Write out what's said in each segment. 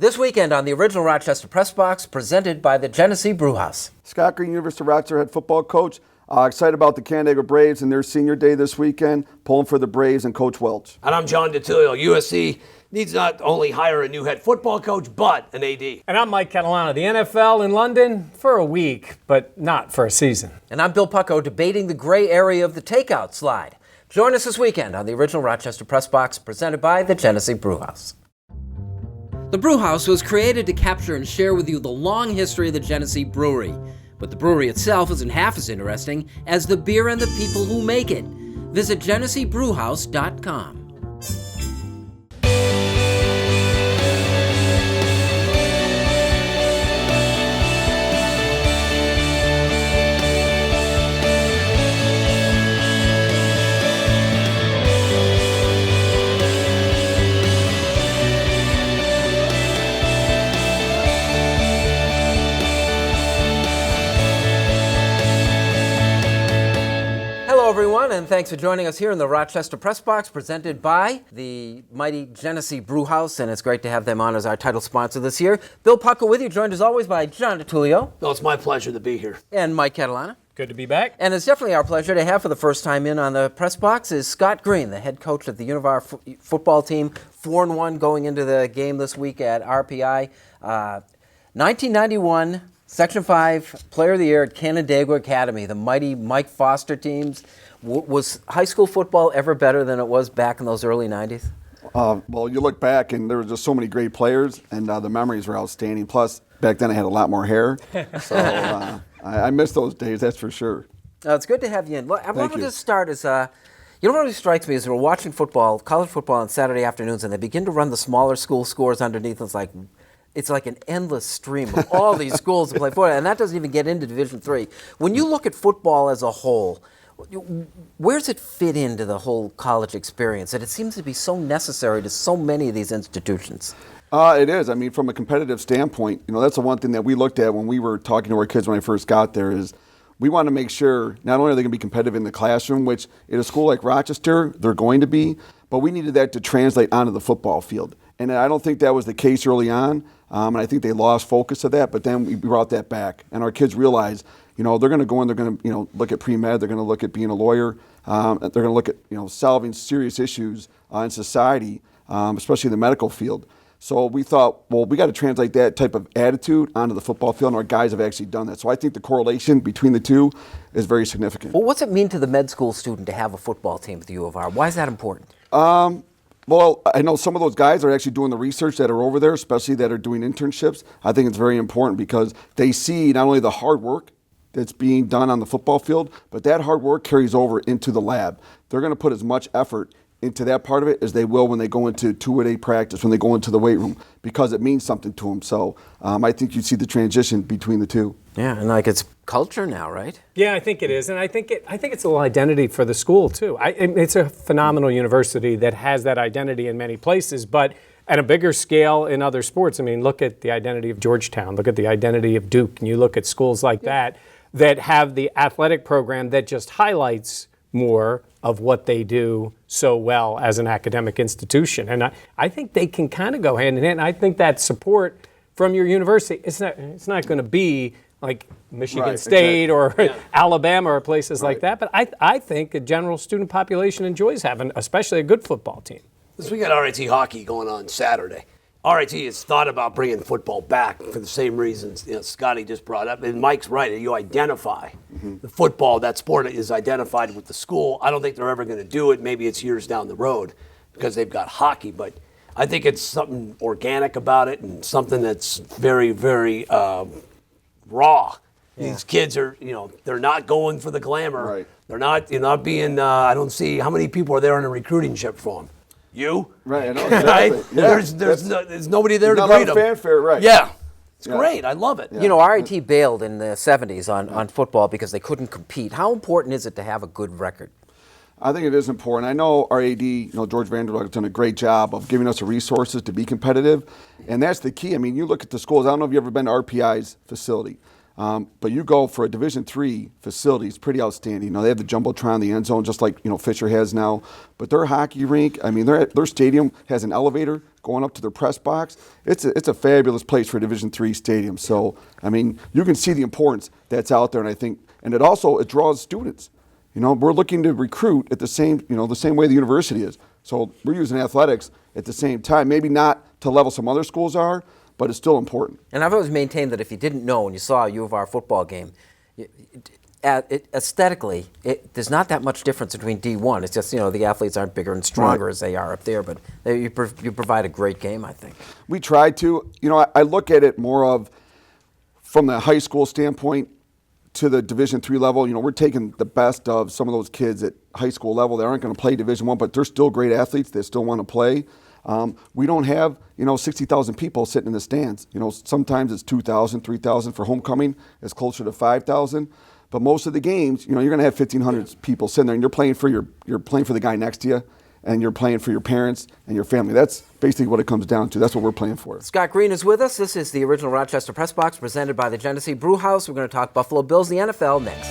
This weekend on the original Rochester Press Box, presented by the Genesee Brew House. Scott Greene, University of Rochester Head Football Coach. Excited about the Canandaigua Braves and their senior day this weekend, pulling for the Braves and Coach Welch. And I'm John DiTullio. USC needs not only hire a new head football coach, but an AD. And I'm Mike Catalana. The NFL in London for a week, but not for a season. And I'm Bill Pucko, debating the gray area of the takeout slide. Join us this weekend on the original Rochester Press Box, presented by the Genesee Brew House. The Brew House was created to capture and share with you the long history of the Genesee Brewery. But the brewery itself isn't half as interesting as the beer and the people who make it. Visit GeneseeBrewHouse.com. Everyone, and thanks for joining us here in the Rochester Press Box, presented by the mighty Genesee Brew House, and it's great to have them on as our title sponsor this year. Bill Pucko with you, joined as always by John DiTullio. No, it's my pleasure to be here. And Mike Catalana. Good to be back. And it's definitely our pleasure to have for the first time in on the Press Box is Scott Greene, the head coach of the Univar football team, 4-1 going into the game this week at RPI. 1991 Section 5 Player of the Year at Canandaigua Academy, the mighty Mike Foster teams. Was high school football ever better than it was back in those early 90s? Well, you look back, and there were just so many great players, and the memories were outstanding. Plus, back then I had a lot more hair, so I miss those days, that's for sure. It's good to have you in. Well, I wanted to start as, you know what really strikes me is we're watching football, college football on Saturday afternoons, and they begin to run the smaller school scores underneath. It's like an endless stream of all these schools to play football, and that doesn't even get into Division III. When you look at football as a whole, where does it fit into the whole college experience? And it seems to be so necessary to so many of these institutions. It is. I mean, from a competitive standpoint, that's the one thing that we looked at when we were talking to our kids when I first got there is we want to make sure not only are they going to be competitive in the classroom, which at a school like Rochester, they're going to be, but we needed that to translate onto the football field. And I don't think that was the case early on, and I think they lost focus of that, but then we brought that back. And our kids realized, they're going to go in, they're going to, look at pre-med, they're going to look at being a lawyer, they're going to look at, solving serious issues in society, especially in the medical field. So we thought, well, we got to translate that type of attitude onto the football field, and our guys have actually done that. So I think the correlation between the two is very significant. Well, what's it mean to the med school student to have a football team at the U of R? Why is that important? Well, I know some of those guys are actually doing the research that are over there, especially that are doing internships. I think it's very important because they see not only the hard work that's being done on the football field, but that hard work carries over into the lab. They're going to put as much effort into that part of it as they will when they go into 2-a-day practice, when they go into the weight room, because it means something to them. So I think you see the transition between the two. Yeah, and it's culture now, right? Yeah, I think it is, and I think it's a little identity for the school too. It's a phenomenal university that has that identity in many places, but at a bigger scale in other sports. I mean, look at the identity of Georgetown, look at the identity of Duke, and you look at schools like that have the athletic program that just highlights more of what they do so well as an academic institution. And I think they can kind of go hand in hand. I think that support from your university, it's not going to be like Michigan State or Alabama or places like that. But I think a general student population enjoys having, especially a good football team. We got RIT hockey going on Saturday. RIT has thought about bringing football back for the same reasons Scotty just brought up. And Mike's right. You identify the football, that sport is identified with the school. I don't think they're ever going to do it. Maybe it's years down the road because they've got hockey. But I think it's something organic about it and something that's very, very raw. These kids are, they're not going for the glamour. Right. They're not being, I don't see, how many people are there on a recruiting trip for them? You? Right, I know, exactly. Right? Yeah. There's nobody there to greet them. Fanfare, right. Yeah. It's great. I love it. Yeah. RIT bailed in the 70s on football because they couldn't compete. How important is it to have a good record? I think it is important. I know our AD, George Vanderbilt, has done a great job of giving us the resources to be competitive, and that's the key. I mean, you look at the schools. I don't know if you've ever been to RPI's facility. But you go for a Division III facility, it's pretty outstanding. You know, they have the Jumbotron in the end zone, just like, you know, Fisher has now. But their hockey rink, I mean, their stadium has an elevator going up to their press box. It's a fabulous place for a Division III stadium. So, I mean, you can see the importance that's out there, and I think, and it draws students. You know, we're looking to recruit at the same way the university is. So we're using athletics at the same time, maybe not to level some other schools are, but it's still important. And I've always maintained that if you didn't know and you saw a U of R football game, aesthetically, there's not that much difference between D1. It's just, you know, the athletes aren't bigger and stronger as they are up there, but you provide a great game, I think. We try to. You know, I look at it more of from the high school standpoint to the Division III level. You know, we're taking the best of some of those kids at high school level. They aren't going to play Division I, but they're still great athletes. They still want to play. We don't have, 60,000 people sitting in the stands. You know, sometimes it's 2,000, 3,000 for homecoming. It's closer to 5,000. But most of the games, you're going to have 1,500 people sitting there, and you're playing for the guy next to you, and you're playing for your parents and your family. That's basically what it comes down to. That's what we're playing for. Scott Greene is with us. This is the original Rochester Press Box presented by the Genesee Brew House. We're going to talk Buffalo Bills and the NFL next.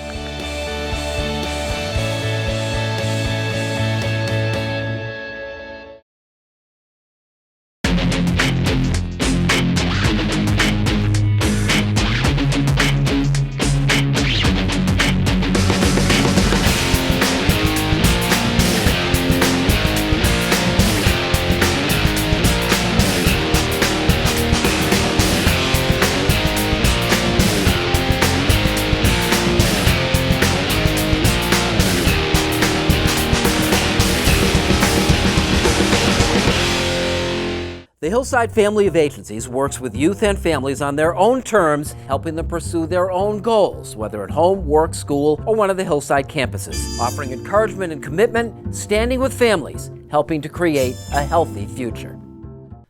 The Hillside Family of Agencies works with youth and families on their own terms, helping them pursue their own goals, whether at home, work, school, or one of the Hillside campuses, offering encouragement and commitment, standing with families, helping to create a healthy future.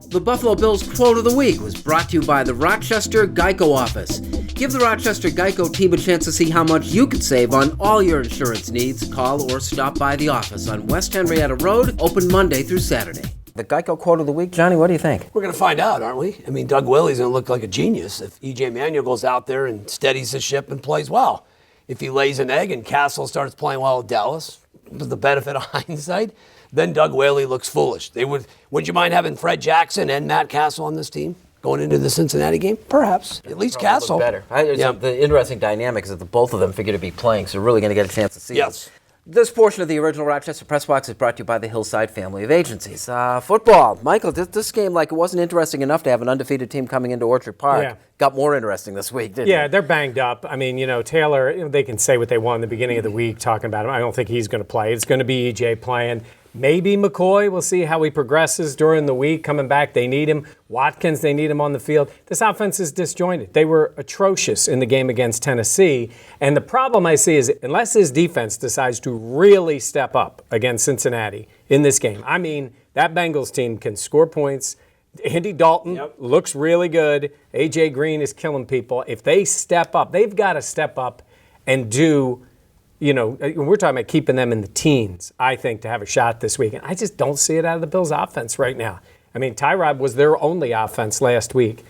The Buffalo Bills Quote of the Week was brought to you by the Rochester Geico Office. Give the Rochester Geico team a chance to see how much you could save on all your insurance needs. Call or stop by the office on West Henrietta Road, open Monday through Saturday. The Geico Quote of the Week, Johnny, what do you think? We're going to find out, aren't we? I mean, Doug Willey's going to look like a genius if E.J. Manuel goes out there and steadies the ship and plays well. If he lays an egg and Castle starts playing well at Dallas, with the benefit of hindsight, then Doug Whaley looks foolish. Would you mind having Fred Jackson and Matt Castle on this team going into the Cincinnati game? Perhaps. At least Castle. Better. The interesting dynamic is that the both of them figure to be playing, so we're really going to get a chance to see them. This portion of the original Rochester Press Box is brought to you by the Hillside Family of Agencies. Football. Michael, this game, like, it wasn't interesting enough to have an undefeated team coming into Orchard Park. Yeah. Got more interesting this week, didn't it? Yeah, they're banged up. I mean, Taylor, they can say what they want in the beginning of the week talking about him. I don't think he's going to play. It's going to be E.J. playing. Maybe McCoy. We'll see how he progresses during the week. Coming back, they need him. Watkins, they need him on the field. This offense is disjointed. They were atrocious in the game against Tennessee. And the problem I see is unless his defense decides to really step up against Cincinnati in this game, I mean, that Bengals team can score points. Andy Dalton looks really good. A.J. Green is killing people. If they step up, they've got to step up and do – we're talking about keeping them in the teens, I think, to have a shot this week. And I just don't see it out of the Bills' offense right now. I mean, Tyrod was their only offense last week.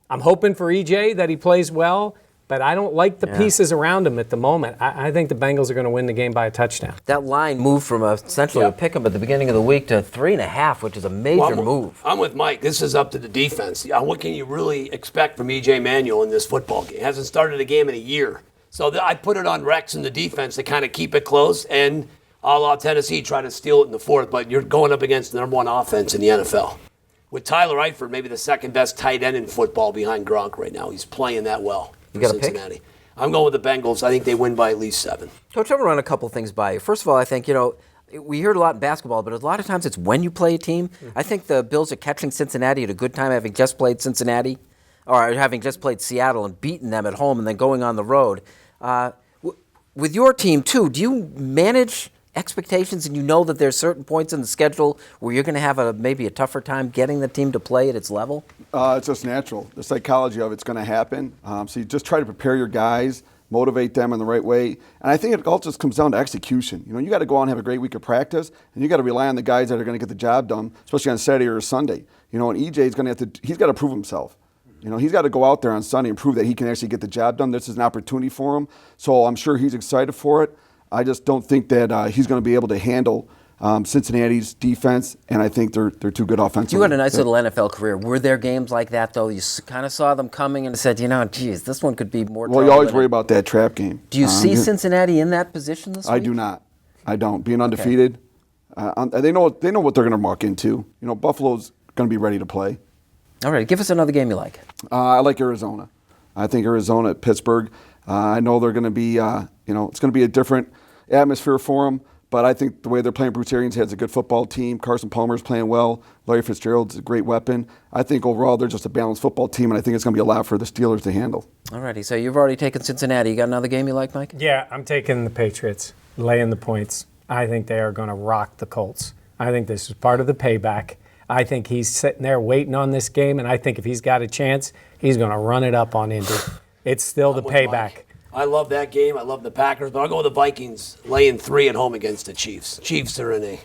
I'm hoping for EJ that he plays well, but I don't like the pieces around him at the moment. I think the Bengals are going to win the game by a touchdown. That line moved from essentially a pick-em at the beginning of the week to 3.5, which is a major move. I'm with Mike. This is up to the defense. What can you really expect from E.J. Manuel in this football game? He hasn't started a game in a year. So I put it on Rex and the defense to kind of keep it close and a la Tennessee try to steal it in the fourth, but you're going up against the number one offense in the NFL. With Tyler Eifert, maybe the second best tight end in football behind Gronk right now. He's playing that well for Cincinnati. I'm going with the Bengals. I think they win by at least 7. Coach, I'm going to run a couple things by you. First of all, I think, we heard a lot in basketball, but a lot of times it's when you play a team. I think the Bills are catching Cincinnati at a good time, having just played Cincinnati, or having just played Seattle and beaten them at home and then going on the road. With your team, too, do you manage expectations and you know that there's certain points in the schedule where you're going to have maybe a tougher time getting the team to play at its level? It's just natural. The psychology of it's going to happen. So you just try to prepare your guys, motivate them in the right way. And I think it all just comes down to execution. You got to go out and have a great week of practice, and you got to rely on the guys that are going to get the job done, especially on Saturday or Sunday. And EJ's going to he's got to prove himself. He's got to go out there on Sunday and prove that he can actually get the job done. This is an opportunity for him. So I'm sure he's excited for it. I just don't think that he's going to be able to handle Cincinnati's defense, and I think they're too good offensively. You had a nice little NFL career. Were there games like that, though? You kind of saw them coming and said, geez, this one could be more trouble. Well, you always worry about that trap game. Do you see Cincinnati in that position this week? I do not. I don't. Being undefeated, they know what they're going to walk into. Buffalo's going to be ready to play. All right, give us another game you like. I like Arizona. I think Arizona at Pittsburgh. I know they're going to be, it's going to be a different atmosphere for them. But I think the way they're playing, Bruce Arians has a good football team. Carson Palmer's playing well. Larry Fitzgerald's a great weapon. I think overall they're just a balanced football team, and I think it's going to be a lot for the Steelers to handle. All righty, so you've already taken Cincinnati. You got another game you like, Mike? Yeah, I'm taking the Patriots, laying the points. I think they are going to rock the Colts. I think this is part of the payback. I think he's sitting there waiting on this game, and I think if he's got a chance, he's going to run it up on Indy. It's still the payback. Mike. I love that game. I love the Packers, but I'll go with the Vikings laying 3 at home against the Chiefs. Chiefs are in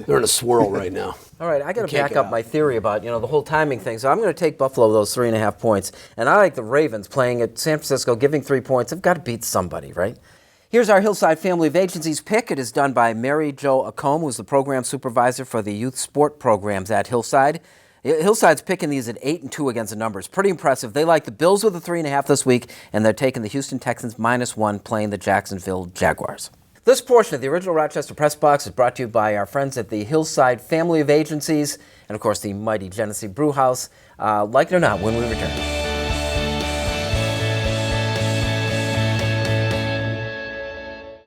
a swirl right now. All right, I got to back up my theory about the whole timing thing. So I'm going to take Buffalo those 3.5 points, and I like the Ravens playing at San Francisco, giving 3 points. They've got to beat somebody, right? Here's our Hillside Family of Agencies pick. It is done by Mary Jo Acombe, who's the program supervisor for the youth sport programs at Hillside. Hillside's picking these at 8-2 against the numbers. Pretty impressive. They like the Bills with a 3.5 this week, and they're taking the Houston Texans -1 playing the Jacksonville Jaguars. This portion of the original Rochester Press Box is brought to you by our friends at the Hillside Family of Agencies and, of course, the mighty Genesee Brew House. Like it or not, when we return.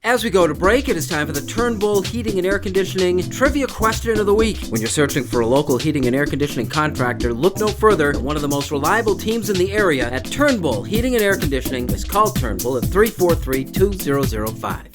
As we go to break, it is time for the Turnbull Heating and Air Conditioning Trivia Question of the Week. When you're searching for a local heating and air conditioning contractor, look no further than one of the most reliable teams in the area at Turnbull Heating and Air Conditioning. Is called Turnbull at 343-2005.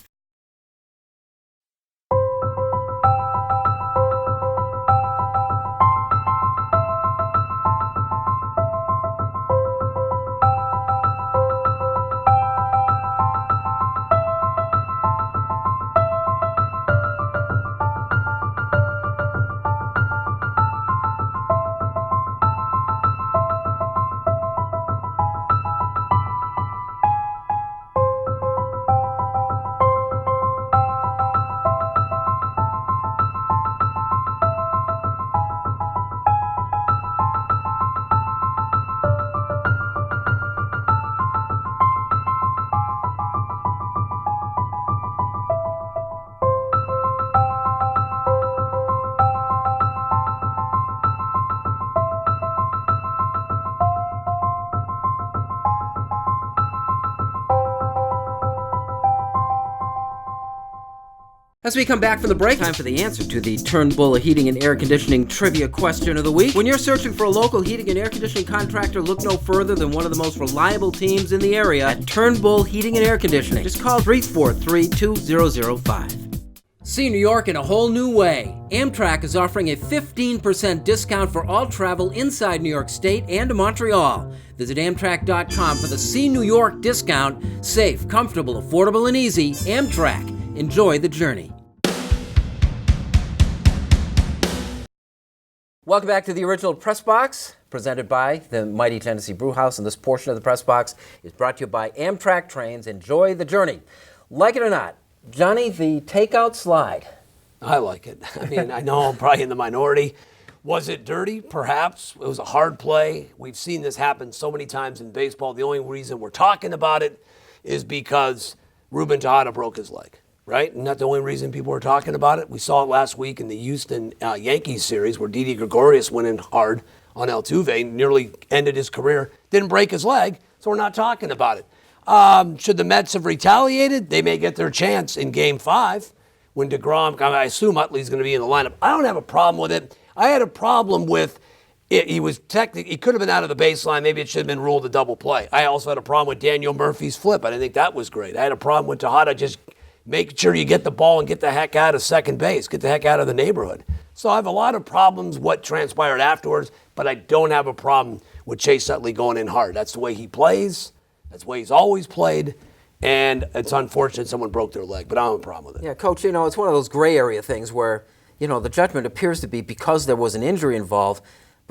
As we come back from the break, time for the answer to the Turnbull Heating and Air Conditioning Trivia Question of the Week. When you're searching for a local heating and air conditioning contractor, look no further than one of the most reliable teams in the area at Turnbull Heating and Air Conditioning. Just call 343-2005. See New York in a whole new way. Amtrak is offering a 15% discount for all travel inside New York State and Montreal. Visit Amtrak.com for the See New York discount. Safe, comfortable, affordable, and easy. Amtrak. Enjoy the journey. Welcome back to the original Press Box, presented by the mighty Genesee Brew House. And this portion of the Press Box is brought to you by Amtrak Trains. Enjoy the journey. Like it or not, Johnny, the takeout slide. I like it. I mean, I know I'm probably in the minority. Was it dirty? Perhaps. It was a hard play. We've seen this happen so many times in baseball. The only reason we're talking about it is because Ruben Tejada broke his leg. Right? And not the only reason people were talking about it. We saw it last week in the Houston Yankees series where Didi Gregorius went in hard on Altuve, nearly ended his career, didn't break his leg, so we're not talking about it. Should the Mets have retaliated? They may get their chance in Game 5 when DeGrom, I assume Utley's going to be in the lineup. I don't have a problem with it. I had a problem with it. He could have been out of the baseline. Maybe it should have been ruled a double play. I also had a problem with Daniel Murphy's flip. I didn't think that was great. I had a problem with Tejada just make sure you get the ball and get the heck out of second base, get the heck out of the neighborhood. So I have a lot of problems what transpired afterwards, but I don't have a problem with Chase Utley going in hard. That's the way he plays. That's the way he's always played. And it's unfortunate someone broke their leg, but I don't have a problem with it. Yeah, Coach, it's one of those gray area things where, the judgment appears to be because there was an injury involved,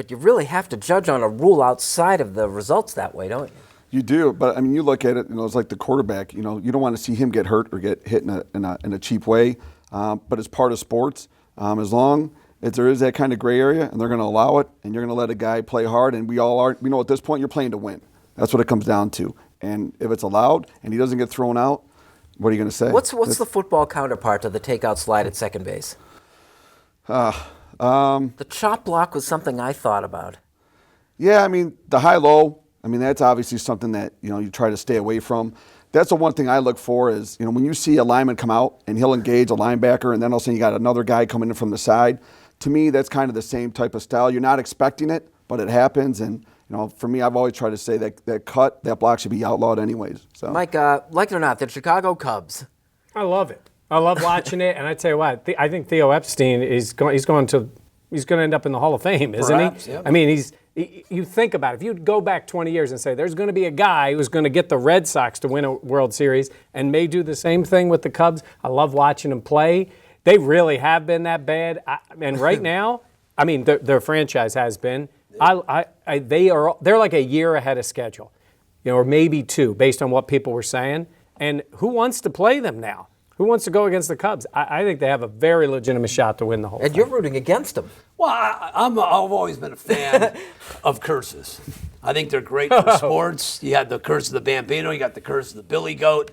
But you really have to judge on a rule outside of the results that way, don't you? You do, but I mean, you look at it, it's like the quarterback. You don't want to see him get hurt or get hit in a cheap way. But it's part of sports. As long as there is that kind of gray area, and they're going to allow it, and you're going to let a guy play hard, and we all are. We know at this point you're playing to win. That's what it comes down to. And if it's allowed, and he doesn't get thrown out, what are you going to say? What's the football counterpart to the takeout slide at second base? The chop block was something I thought about. Yeah, I mean, the high-low, that's obviously something that, you try to stay away from. That's the one thing I look for is, when you see a lineman come out and he'll engage a linebacker and then all of a sudden you got another guy coming in from the side. To me, that's kind of the same type of style. You're not expecting it, but it happens. And, for me, I've always tried to say that that block should be outlowed anyways. So. Mike, like it or not, the Chicago Cubs. I love it. I love watching it. And I tell you what, I think Theo Epstein is going to end up in the Hall of Fame, isn't Perhaps, he? Yeah. I mean, you think about it. If you go back 20 years and say there's going to be a guy who's going to get the Red Sox to win a World Series and may do the same thing with the Cubs, I love watching them play. They really have been that bad. And right now, their franchise has been. They're like a year ahead of schedule, or maybe 2, based on what people were saying. And who wants to play them now? Who wants to go against the Cubs? I think they have a very legitimate shot to win the whole thing. And you're rooting against them. Well, I've always been a fan of curses. I think they're great for sports. You had the curse of the Bambino. You got the curse of the Billy Goat.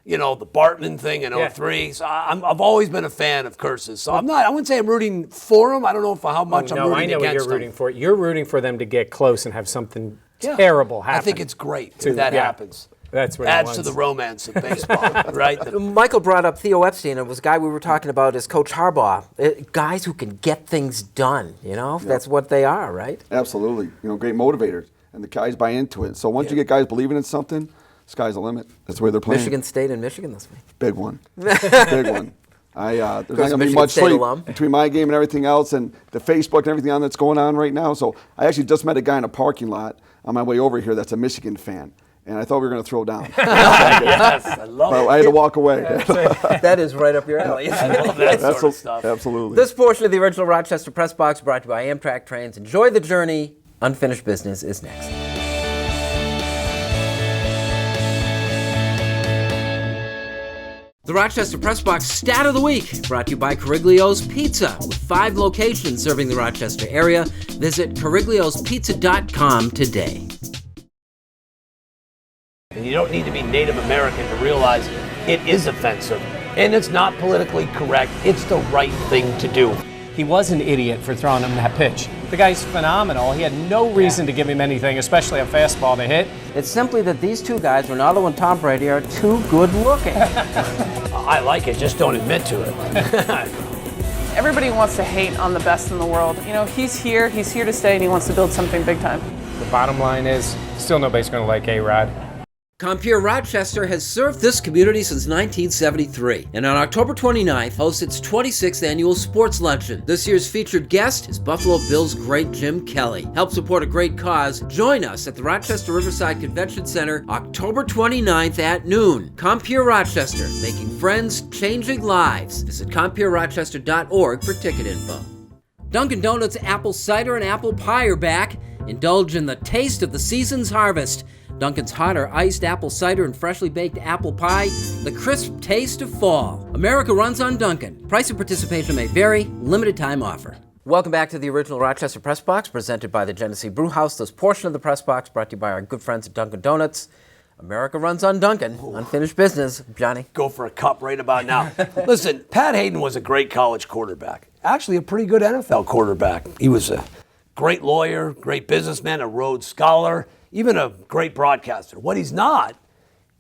The Bartman thing in 03. So I've always been a fan of curses. So I wouldn't say I'm rooting for them. I don't know how much I'm rooting against them. I know what you're rooting for. You're rooting for them to get close and have something terrible happen. I think it's great if that happens. That's what adds to the romance of baseball, right? Michael brought up Theo Epstein. It was a guy we were talking about as Coach Harbaugh. Guys who can get things done, That's what they are, right? Absolutely. Great motivators. And the guys buy into it. So once you get guys believing in something, sky's the limit. That's the way they're playing. Michigan State and Michigan this week. Big one. Big one. There's not going to be much sleep between my game and everything else and the Facebook and everything that's going on right now. So I actually just met a guy in a parking lot on my way over here that's a Michigan fan. And I thought we were going to throw down. Yes, I love it. I had to walk away. That is right up your alley. I love that sort of stuff. Absolutely. This portion of the original Rochester Press Box brought to you by Amtrak Trains. Enjoy the journey. Unfinished Business is next. The Rochester Press Box Stat of the Week, brought to you by Cariglio's Pizza, with 5 locations serving the Rochester area. Visit carigliospizza.com today. And you don't need to be Native American to realize it is offensive. And it's not politically correct. It's the right thing to do. He was an idiot for throwing him that pitch. The guy's phenomenal. He had no reason to give him anything, especially a fastball to hit. It's simply that these two guys, Ronaldo and Tom Brady, are too good looking. I like it, just don't admit to it. Everybody wants to hate on the best in the world. He's here to stay, and he wants to build something big time. The bottom line is, still nobody's going to like A-Rod. Compeer Rochester has served this community since 1973, and on October 29th hosts its 26th annual sports luncheon. This year's featured guest is Buffalo Bills great Jim Kelly. Help support a great cause. Join us at the Rochester Riverside Convention Center October 29th at noon. Compeer Rochester, making friends, changing lives. Visit CompierRochester.org for ticket info. Dunkin' Donuts apple cider and apple pie are back. Indulge in the taste of the season's harvest. Dunkin's hot or iced apple cider and freshly baked apple pie, the crisp taste of fall. America runs on Dunkin'. Price and participation may vary. Limited time offer. Welcome back to the original Rochester Press Box, presented by the Genesee Brew House. This portion of the Press Box brought to you by our good friends at Dunkin' Donuts. America runs on Dunkin'. Unfinished business. Johnny? Go for a cup right about now. Listen, Pat Hayden was a great college quarterback. Actually, a pretty good NFL quarterback. He was a great lawyer, great businessman, a Rhodes Scholar, even a great broadcaster. What he's not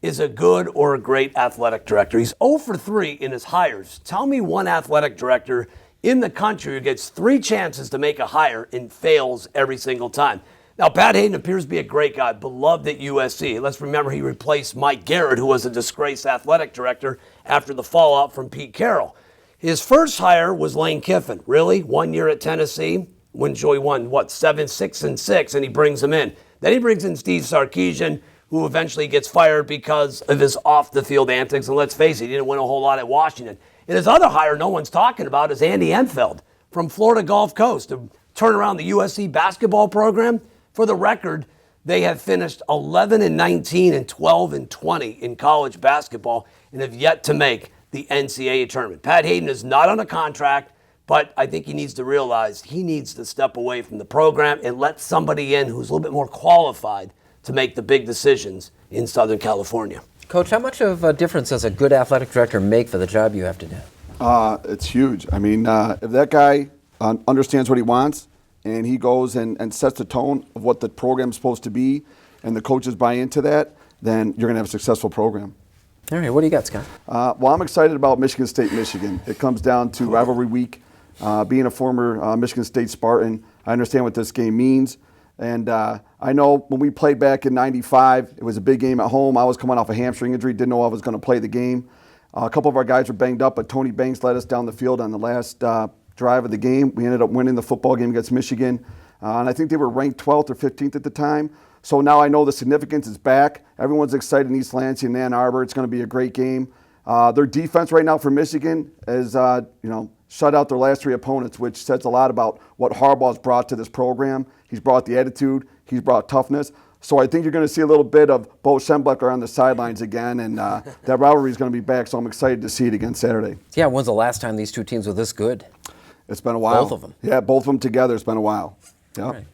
is a good or a great athletic director. He's 0 for 3 in his hires. Tell me one athletic director in the country who gets 3 chances to make a hire and fails every single time. Now, Pat Hayden appears to be a great guy, beloved at USC. Let's remember he replaced Mike Garrett, who was a disgraced athletic director after the fallout from Pete Carroll. His first hire was Lane Kiffin. Really? 1 year at Tennessee? When Joey won, 6-6, and he brings him in. Then he brings in Steve Sarkisian, who eventually gets fired because of his off-the-field antics. And let's face it, he didn't win a whole lot at Washington. And his other hire no one's talking about is Andy Enfield from Florida Gulf Coast, a turn around the USC basketball program. For the record, they have finished 11-19 and 12-20 in college basketball and have yet to make the NCAA tournament. Pat Hayden is not on a contract, but I think he needs to realize he needs to step away from the program and let somebody in who's a little bit more qualified to make the big decisions in Southern California. Coach, how much of a difference does a good athletic director make for the job you have to do? It's huge. I mean, if that guy understands what he wants and he goes and sets the tone of what the program's supposed to be and the coaches buy into that, then you're going to have a successful program. All right, what do you got, Scott? Well, I'm excited about Michigan State, Michigan. It comes down to rivalry week. Being a former Michigan State Spartan, I understand what this game means. And I know when we played back in '95, it was a big game at home. I was coming off a hamstring injury, didn't know I was going to play the game. A couple of our guys were banged up, but Tony Banks led us down the field on the last drive of the game. We ended up winning the football game against Michigan. And I think they were ranked 12th or 15th at the time. So now I know the significance is back. Everyone's excited in East Lansing and Ann Arbor. It's going to be a great game. Their defense right now for Michigan is, shut out their last three opponents, which says a lot about what Harbaugh's brought to this program. He's brought the attitude. He's brought toughness. So I think you're going to see a little bit of Bo Schembechler on the sidelines again, and that rivalry is going to be back, so I'm excited to see it again Saturday. Yeah, when's the last time these two teams were this good? It's been a while. Both of them. Yeah, both of them together. It's been a while. Yeah. Right.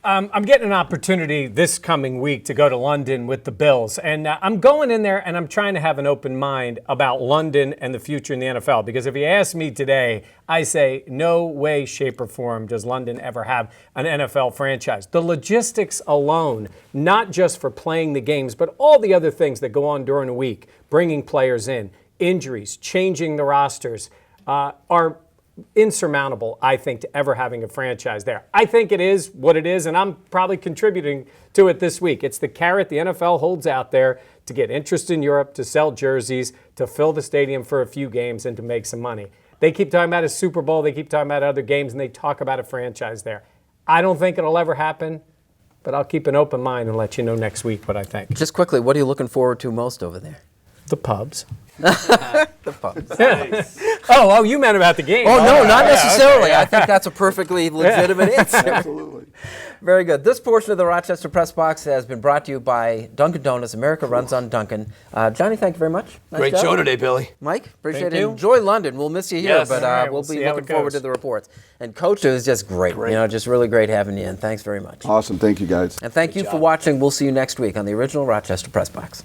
I'm getting an opportunity this coming week to go to London with the Bills. And I'm going in there and I'm trying to have an open mind about London and the future in the NFL. Because if you ask me today, I say no way, shape, or form does London ever have an NFL franchise. The logistics alone, not just for playing the games, but all the other things that go on during a week, bringing players in, injuries, changing the rosters, are insurmountable, I think, to ever having a franchise there. I think it is what it is, and I'm probably contributing to it this week. It's the carrot the NFL holds out there to get interest in Europe, to sell jerseys, to fill the stadium for a few games, and to make some money. They keep talking about a Super Bowl, they keep talking about other games, and they talk about a franchise there. I don't think it'll ever happen, but I'll keep an open mind and let you know next week what I think. Just quickly, what are you looking forward to most over there? The pubs. The pubs. Nice. Oh, you meant about the game. Oh, no, not necessarily. okay. I think that's a perfectly legitimate answer. Absolutely. Very good. This portion of the Rochester Press Box has been brought to you by Dunkin' Donuts. America runs on Dunkin'. Johnny, thank you very much. Nice Great job. show today, Billy. Mike, appreciate Thank it. you. Enjoy London. We'll miss you here, Yes. but All right, we'll we'll be see how looking it forward goes. to the reports. And Coach, it was just great. Just really great having you in. Thanks very much. Awesome. Thank you, guys. And thank you for watching. We'll see you next week on the original Rochester Press Box.